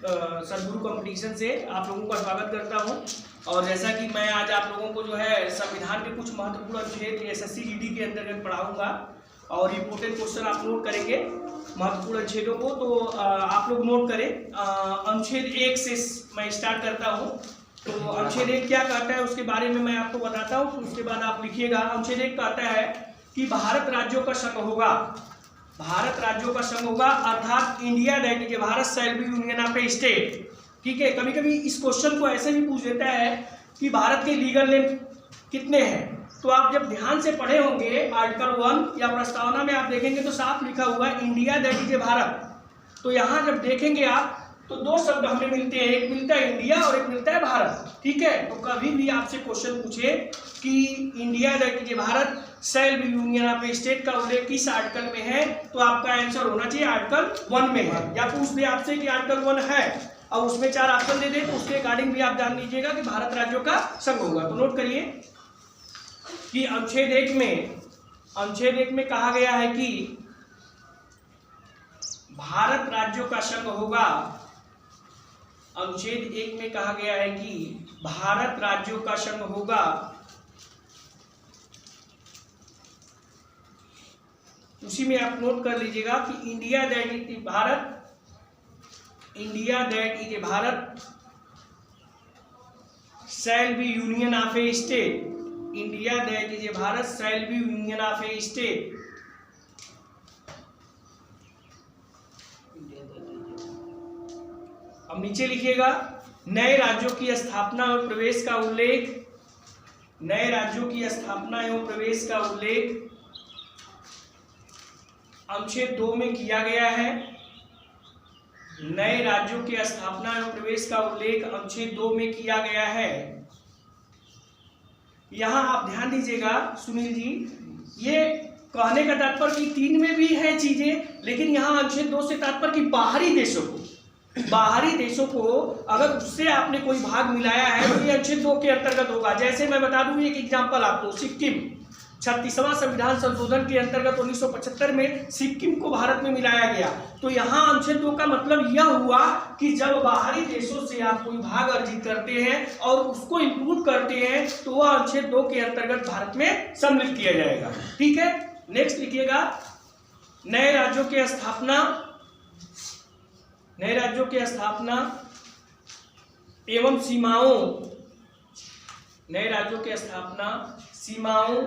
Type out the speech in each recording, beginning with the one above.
सदगुरु कंपटीशन से आप लोगों का स्वागत करता हूं। और जैसा कि मैं आज आप लोगों को जो है संविधान के कुछ महत्वपूर्ण अनुच्छेद एसएससी जीडी के अंतर्गत पढ़ाऊंगा और इंपोर्टेंट क्वेश्चन आप नोट करेंगे महत्वपूर्ण अनुच्छेदों को। तो आप लोग नोट करें। अनुच्छेद 1 से मैं स्टार्ट करता हूँ। तो अनुच्छेद 1 क्या कहता है उसके बारे में मैं आपको बताता हूँ, तो उसके बाद आप लिखिएगा। अनुच्छेद 1 कहता है कि भारत राज्यों का संघ होगा, भारत राज्यों का संघ होगा, अर्थात India that is Bharat shall be union of A state. ठीक है, कभी कभी इस क्वेश्चन को ऐसे भी पूछ देता है कि भारत के लीगल नेम कितने हैं। तो आप जब ध्यान से पढ़े होंगे आर्टिकल 1 या प्रस्तावना में आप देखेंगे तो साफ लिखा हुआ है इंडिया दैट इज भारत। तो यहाँ जब देखेंगे आप तो दो शब्द हमें मिलते हैं, एक मिलता है इंडिया और एक मिलता है भारत। ठीक है, तो कभी भी आपसे क्वेश्चन पूछे कि India that is Bharat shall be union of A state का उल्लेख किस आर्टिकल में है, तो आपका आंसर होना चाहिए आर्टिकल 1 में है। या पूछ दे आपसे कि आर्टिकल 1 है और उसमें 4 ऑप्शन दे दे तो उसके अकॉर्डिंग भी आप जान लीजिएगा कि भारत राज्यों का संघ होगा। तो नोट करिए कि अनुच्छेद 1 में कहा गया है कि भारत राज्यों का संघ होगा। अनुच्छेद 1 में कहा गया है कि भारत राज्यों का संघ होगा। उसी में आप नोट कर लीजिएगा कि India that is Bharat, India that is Bharat shall be union of A state, India that is Bharat shall be union of A state. अब नीचे लिखिएगा नए राज्यों की स्थापना और प्रवेश का उल्लेख, नए राज्यों की स्थापना एवं प्रवेश का उल्लेख अनुच्छेद 2 में किया गया है। नए राज्यों की स्थापना एवं प्रवेश का उल्लेख अनुच्छेद 2 में किया गया है। यहां आप ध्यान दीजिएगा सुनील जी, ये कहने का तात्पर्य कि 3 में भी है चीजें, लेकिन यहां अनुच्छेद 2 से तात्पर्य कि बाहरी देशों को अगर उससे आपने कोई भाग मिलाया है तो ये अनुच्छेद 2 के अंतर्गत होगा। जैसे मैं बता दूं एक एग्जांपल आपको, सिक्किम 36वां संविधान संशोधन के अंतर्गत 1975 में सिक्किम को भारत में मिलाया गया। तो यहाँ अनुच्छेद 2 का मतलब यह हुआ कि जब बाहरी देशों से आप कोई भाग अर्जित करते हैं और उसको इंक्लूड करते हैं तो वह अनुच्छेद 2 के अंतर्गत भारत में सम्मिलित किया जाएगा। ठीक है, नेक्स्ट लिखिएगा नए राज्यों की स्थापना, नए राज्यों की स्थापना एवं सीमाओं, नए राज्यों की स्थापना, सीमाओं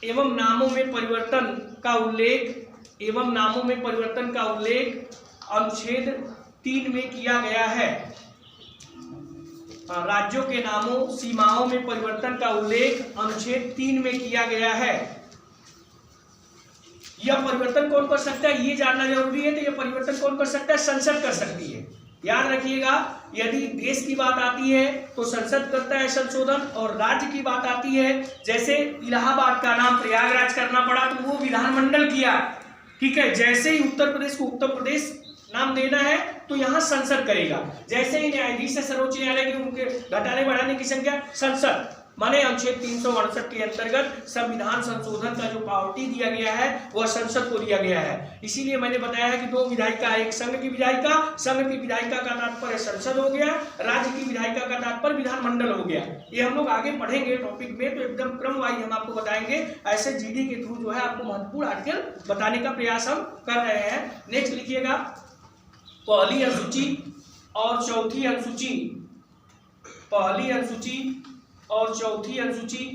एवं नामों में परिवर्तन का उल्लेख, एवं नामों में परिवर्तन का उल्लेख अनुच्छेद 3 में किया गया है। राज्यों के नामों सीमाओं में परिवर्तन का उल्लेख अनुच्छेद 3 में किया गया है। यह परिवर्तन कौन कर सकता है ये जानना जरूरी है। तो यह परिवर्तन कौन कर सकता है, संसद कर सकती है। याद रखिएगा, यदि देश की बात आती है तो संसद करता है संशोधन, और राज्य की बात आती है जैसे इलाहाबाद का नाम प्रयागराज करना पड़ा तो वो विधानमंडल किया। ठीक है, जैसे ही उत्तर प्रदेश को उत्तर प्रदेश नाम देना है तो यहाँ संसद करेगा। जैसे ही न्यायाधीश है सर्वोच्च न्यायालय के उनके घटाने बढ़ाने की संख्या संसद, माने अनुच्छेद 368 के अंतर्गत संविधान संशोधन का जो पावर्टी दिया गया है वह संसद को दिया गया है। इसीलिए मैंने बताया है कि 2 विधायिका, एक संघ की विधायिका, संघ की विधायिका का तात्पर्य संसद हो गया, राज्य की विधायिका का तात्पर्य विधानमंडल हो गया। ये हम लोग आगे पढ़ेंगे टॉपिक में, तो एकदम क्रम वाइज हम आपको बताएंगे। ऐसे जीडी के थ्रू जो है आपको महत्वपूर्ण आर्टिकल बताने का प्रयास हम कर रहे हैं। नेक्स्ट लिखिएगा पहली अनुसूची और चौथी अनुसूची, पहली अनुसूची और चौथी अनुसूची,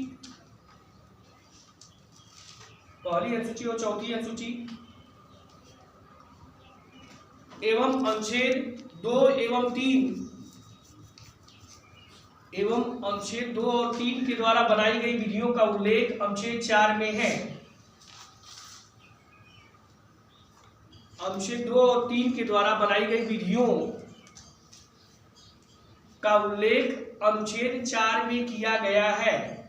पहली अनुसूची और चौथी अनुसूची एवं अनुच्छेद 2 एवं 3 एवं अनुच्छेद 2 और 3 के द्वारा बनाई गई विधियों का उल्लेख अनुच्छेद 4 में है। अनुच्छेद 2 और 3 के द्वारा बनाई गई विधियों का उल्लेख अनुच्छेद 4 में किया गया है।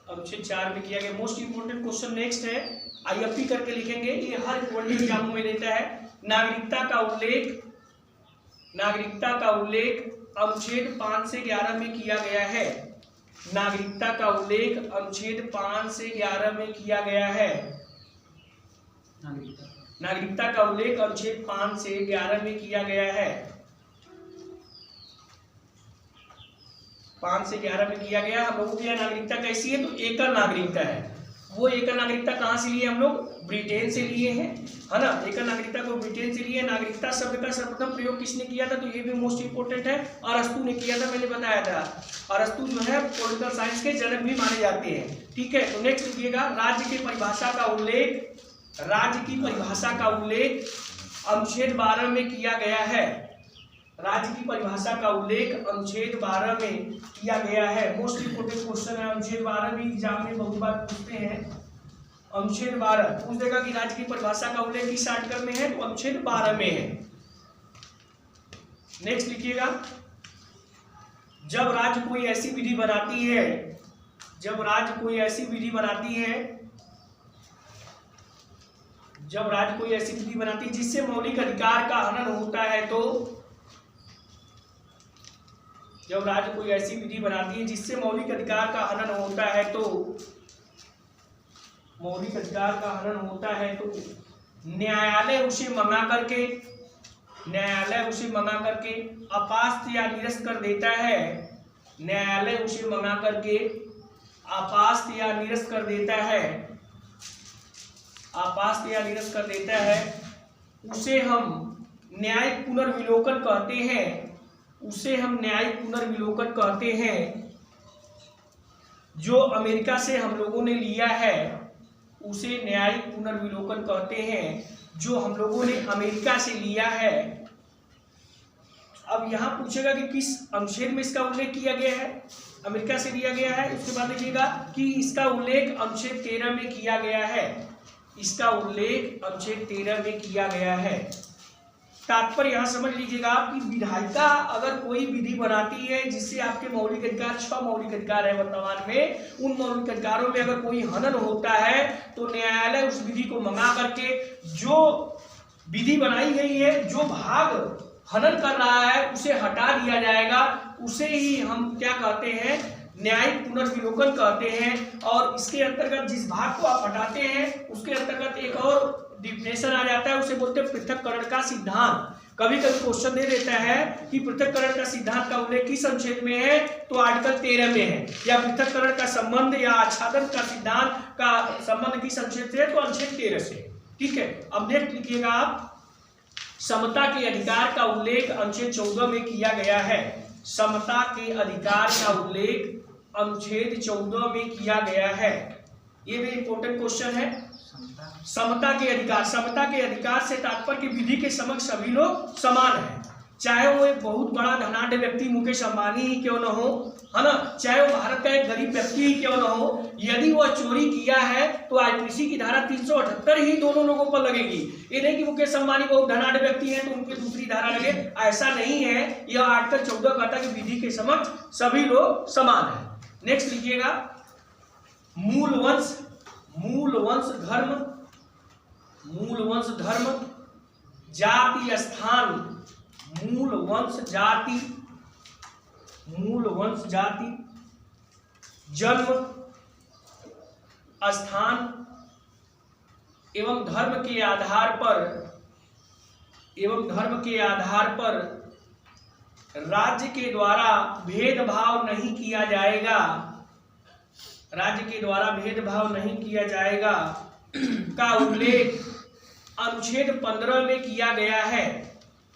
अनुच्छेद 4 में किया गया। मोस्ट इंपोर्टेंट क्वेश्चन नेक्स्ट है, आईएफपी करके लिखेंगे, ये हर पॉलिटिकल एग्जाम में देता है। नागरिकता का उल्लेख, नागरिकता का उल्लेख अनुच्छेद 5 से 11 में किया गया है। नागरिकता का उल्लेख अनुच्छेद 5 से 11 में किया गया है। नागरिकता का उल्लेख अनुच्छेद 5 से 11 में किया गया है। 5 से 11 में किया गया। हम लोगों की नागरिकता कैसी है, तो एकल नागरिकता है। वो एकल नागरिकता कहाँ से लिए हम लोग, ब्रिटेन से लिए हैं, है ना। एकल नागरिकता को ब्रिटेन से लिए। नागरिकता शब्द का सर्वप्रथम प्रयोग किसने किया था, तो ये भी मोस्ट इंपोर्टेंट है, अरस्तु ने किया था, मैंने बताया था। अरस्तु जो है पॉलिटिकल साइंस के जनक भी माने जाते हैं, ठीक है। तो नेक्स्ट लिखिएगा, राज्य की परिभाषा का उल्लेख, राज्य की परिभाषा का उल्लेख अनुच्छेद 12 में किया गया है। राज्य की परिभाषा का उल्लेख अनुच्छेद 12 में किया गया है। मोस्ट इंपोर्टेंट क्वेश्चन है, अनुच्छेद 12 भी एग्जाम में बहुत बार पूछते हैं। अनुच्छेद 12 पूछ देगा कि राज्य की परिभाषा का उल्लेख किस आर्टिकल में है, तो अनुच्छेद 12 में है। नेक्स्ट लिखिएगा, जब राज्य कोई ऐसी विधि बनाती है, जब राज्य कोई ऐसी विधि बनाती है, जब राज्य कोई ऐसी विधि बनाती है जिससे मौलिक अधिकार का हनन होता है, तो जब राज्य कोई ऐसी विधि बनाती है जिससे मौलिक अधिकार का हनन होता है, तो मौलिक अधिकार का हनन होता है, तो न्यायालय उसे मंगा करके, न्यायालय उसे मंगा करके अपास्त या निरस्त कर देता है। न्यायालय उसे मंगा करके अपास्त या निरस्त कर देता है, अपास्त या निरस्त कर देता है। उसे हम न्यायिक पुनर्विलोकन कहते हैं, उसे हम न्यायिक पुनर्विलोकन कहते हैं। जो अमेरिका से हम लोगों ने लिया है उसे न्यायिक पुनर्विलोकन कहते हैं, जो हम लोगों ने अमेरिका से लिया है। अब यहाँ पूछेगा कि किस अनुच्छेद में इसका उल्लेख किया गया है, अमेरिका से लिया गया है। उसके बाद लिखिएगा कि इसका उल्लेख अनुच्छेद 13 में किया गया है। इसका उल्लेख अनुच्छेद 13 में किया गया है। तात्पर्य यहाँ समझ लीजिएगा कि विधायिका अगर कोई विधि बनाती है जिससे आपके मौलिक अधिकार, 6 मौलिक अधिकार है वर्तमान में, उन मौलिक अधिकारों में अगर कोई हनन होता है तो न्यायालय उस विधि को मंगा करके जो विधि बनाई गई है, जो भाग हनन कर रहा है उसे हटा दिया जाएगा। उसे ही हम क्या कहते हैं, न्यायिक पुनर्विलोकन कहते हैं। और इसके अंतर्गत जिस भाग को आप हटाते हैं उसके अंतर्गत एक और डिफिनेशन आ जाता है, उसे बोलते हैं पृथक्करण का सिद्धांत। कभी कभी क्वेश्चन दे देता है कि पृथक्करण का सिद्धांत का उल्लेख किस अनुच्छेद में है, तो आर्टिकल 13 में है। या पृथक्करण का संबंध या आच्छादन का सिद्धांत का संबंध किस अनुच्छेद से है, तो अनुच्छेद 13 से, ठीक है। अब नेक्स्ट लिखिएगा आप, समता के अधिकार का उल्लेख अनुच्छेद 14 में किया गया है। समता के अधिकार का उल्लेख अनुच्छेद 14 में किया गया है। ये भी इंपॉर्टेंट क्वेश्चन है। समता के अधिकार, समता के अधिकार से तात्पर्य कि विधि के समक्ष सभी लोग समान हैं, चाहे वो एक बहुत बड़ा धनाढ्य व्यक्ति मुकेश अंबानी ही क्यों न हो, है ना, चाहे वो भारत का एक गरीब व्यक्ति ही क्यों न हो। यदि वह चोरी किया है तो आईपीसी की धारा 378 ही दोनों लोगों पर लगेगी। ये नहीं कि मुकेश अंबानी बहुत धनाढ्य व्यक्ति है तो उनकी दूसरी धारा लगे, ऐसा नहीं है। यह आर्टिकल 14 कहता है कि विधि के समक्ष सभी लोग समान है। नेक्स्ट लिखिएगा, मूल वंश, मूल वंश धर्म, मूल वंश धर्म, जाति स्थान, मूल वंश जाति, मूल वंश जाति, जन्म स्थान एवं धर्म के आधार पर, एवं धर्म के आधार पर राज्य के द्वारा भेदभाव नहीं किया जाएगा, राज्य के द्वारा भेदभाव नहीं किया जाएगा का उल्लेख अनुच्छेद 15 में किया गया है,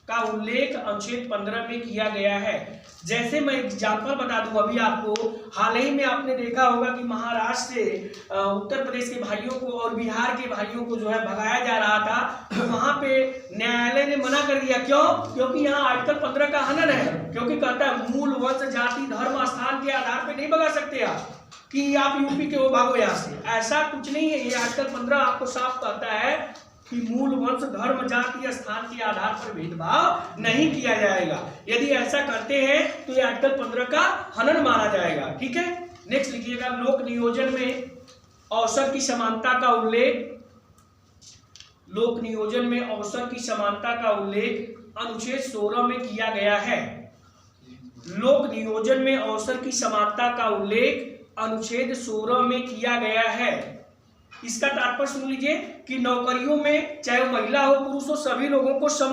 का उल्लेख अनुच्छेद 15 में किया गया है। जैसे मैं एग्जाम्पल बता दूं अभी आपको, हाल ही में आपने देखा होगा कि महाराष्ट्र से उत्तर प्रदेश के भाइयों को और बिहार के भाइयों को जो है भगाया जा रहा था, तो वहां पे न्यायालय ने मना कर दिया। क्यों? क्योंकि यहाँ आर्टिकल 15 का हनन है। क्योंकि कहता है मूल वंश जाति धर्म स्थान के आधार पर नहीं भगा सकते आप कि आप यूपी के हो भागो यहाँ से, ऐसा कुछ नहीं है। ये आर्टिकल 15 आपको साफ कहता है कि मूल वंश धर्म जाति स्थान के आधार पर भेदभाव नहीं किया जाएगा। यदि ऐसा करते हैं तो ये आर्टिकल 15 का हनन माना जाएगा, ठीक है। नेक्स्ट लिखिएगा, लोक नियोजन में अवसर की समानता का उल्लेख, लोक नियोजन में अवसर की समानता का उल्लेख अनुच्छेद 16 में किया गया है। लोक नियोजन में अवसर की समानता का उल्लेख अनुच्छेद 16 में किया गया है। इसका तात्पर्य सुन लीजिए कि नौकरियों में चाहे महिला हो पुरुष हो सभी लोगों को समान